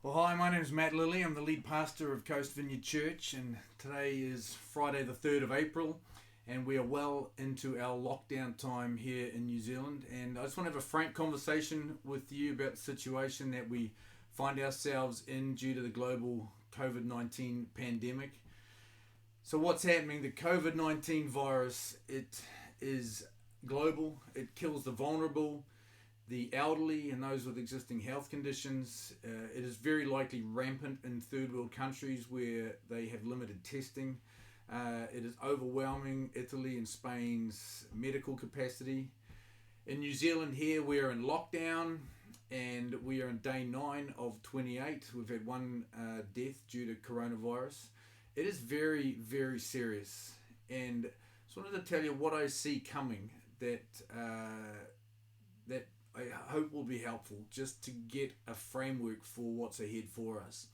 Well, hi, my name is Matt Lilly. I'm the lead pastor of Coast Vineyard Church, and today is Friday, the 3rd of April, and we are well into our lockdown time here in New Zealand. And I just want to have a frank conversation with you about the situation that we find ourselves in due to the global COVID-19 pandemic. So, what's happening? The COVID-19 virus, it is global, it kills the vulnerable, the elderly and those with existing health conditions. It is very likely rampant in third world countries where they have limited testing. It is overwhelming Italy and Spain's medical capacity. In New Zealand here, we're in lockdown and we are in day 9 of 28. We've had one death due to coronavirus. It is very, very serious. And I just wanted to tell you what I see coming that I hope will be helpful just to get a framework for what's ahead for us.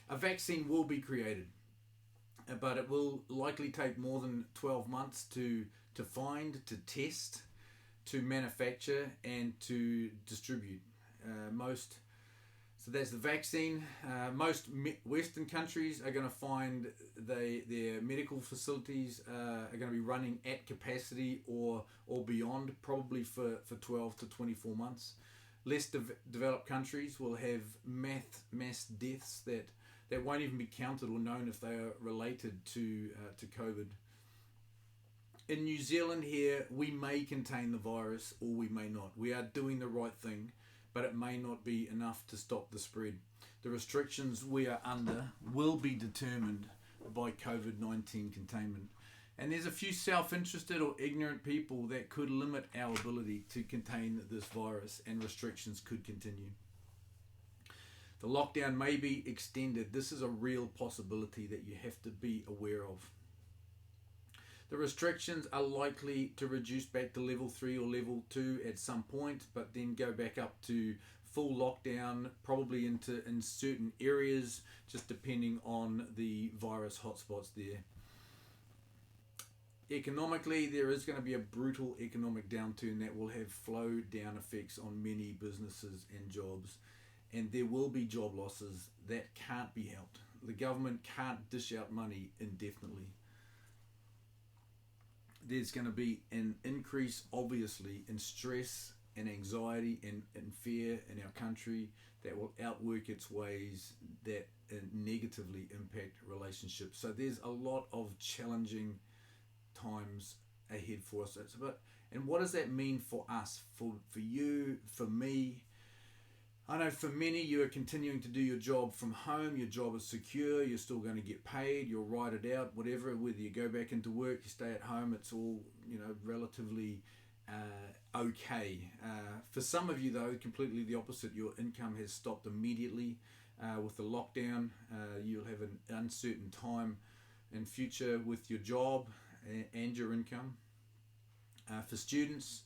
A vaccine will be created, but it will likely take more than 12 months to find, to test, to manufacture, and to distribute. So that's the vaccine. Most Western countries are going to find their medical facilities are going to be running at capacity or beyond, probably for 12 to 24 months. Less developed countries will have mass deaths that won't even be counted or known if they are related to COVID. In New Zealand here, we may contain the virus or we may not. We are doing the right thing, but it may not be enough to stop the spread. The restrictions we are under will be determined by COVID-19 containment. And there's a few self-interested or ignorant people that could limit our ability to contain this virus, and restrictions could continue. The lockdown may be extended. This is a real possibility that you have to be aware of. The restrictions are likely to reduce back to level 3 or level 2 at some point, but then go back up to full lockdown, probably in certain areas, just depending on the virus hotspots there. Economically, there is going to be a brutal economic downturn that will have flow down effects on many businesses and jobs, and there will be job losses that can't be helped. The government can't dish out money indefinitely. There's going to be an increase, obviously, in stress and anxiety and fear in our country that will outwork its ways that negatively impact relationships. So there's a lot of challenging times ahead for us. And what does that mean for us, for you, for me? I know for many, you are continuing to do your job from home. Your job is secure. You're still going to get paid. You'll ride it out, whatever. Whether you go back into work, you stay at home. It's all relatively okay. For some of you, though, completely the opposite. Your income has stopped immediately with the lockdown. You'll have an uncertain time in future with your job and your income. For students,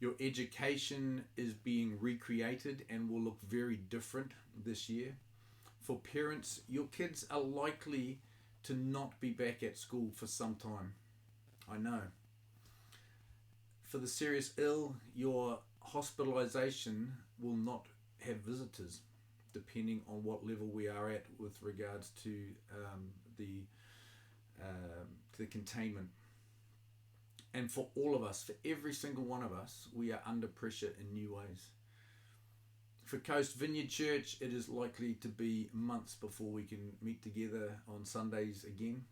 your education is being recreated and will look very different this year. For parents, your kids are likely to not be back at school for some time. I know. For the serious ill, your hospitalization will not have visitors, depending on what level we are at with regards to the containment. And for all of us, for every single one of us, we are under pressure in new ways. For Coast Vineyard Church, it is likely to be months before we can meet together on Sundays again.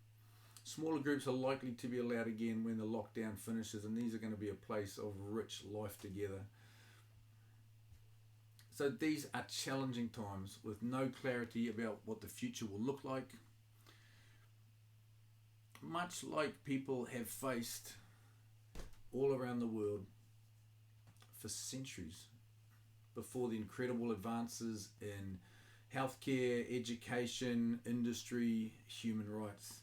Smaller groups are likely to be allowed again when the lockdown finishes, and these are going to be a place of rich life together. So these are challenging times with no clarity about what the future will look like. Much like people have faced all around the world for centuries before the incredible advances in healthcare, education, industry, human rights.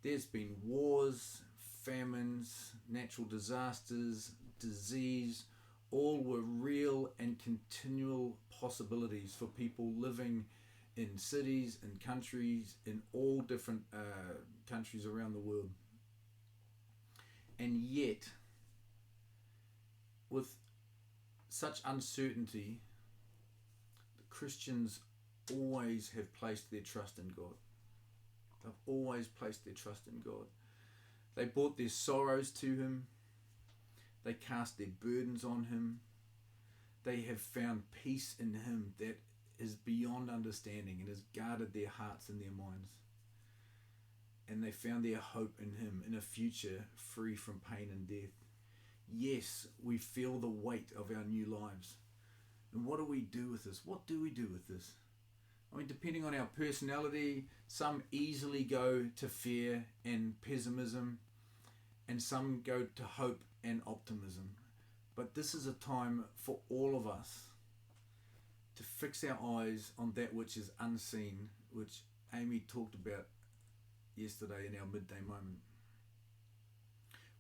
There's been wars, famines, natural disasters, disease. All were real and continual possibilities for people living in cities and countries, in all different countries around the world. And yet, with such uncertainty, Christians always have placed their trust in God. They've always placed their trust in God. They brought their sorrows to Him. They cast their burdens on Him. They have found peace in Him that is beyond understanding and has guarded their hearts and their minds. And they found their hope in Him, in a future free from pain and death. Yes, we feel the weight of our new lives. And what do we do with this? What do we do with this? I mean, depending on our personality, some easily go to fear and pessimism, and some go to hope and optimism. But this is a time for all of us to fix our eyes on that which is unseen, which Amy talked about yesterday in our midday moment.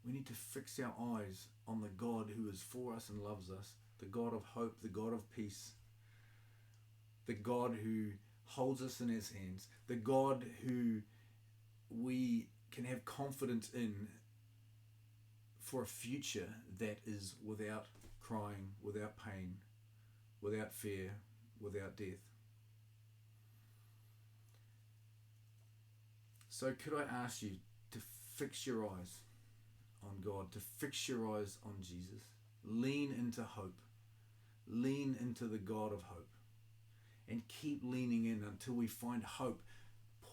We need to fix our eyes on the God who is for us and loves us, the God of hope, the God of peace, the God who holds us in His hands, the God who we can have confidence in for a future that is without crying, without pain, without fear, without death. So could I ask you to fix your eyes on God, to fix your eyes on Jesus. Lean into hope. Lean into the God of hope. And keep leaning in until we find hope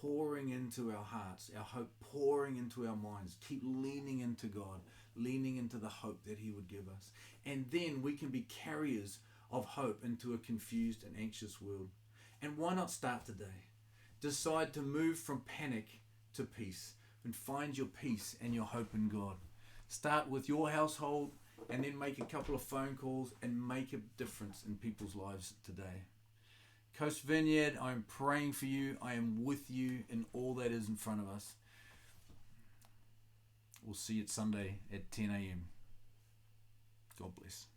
pouring into our hearts, our hope pouring into our minds. Keep leaning into God, leaning into the hope that He would give us. And then we can be carriers of hope into a confused and anxious world. And why not start today? Decide to move from panic to peace and find your peace and your hope in God. Start with your household and then make a couple of phone calls and make a difference in people's lives today. Coast Vineyard, I am praying for you. I am with you in all that is in front of us. We'll see you Sunday at 10 a.m. God bless.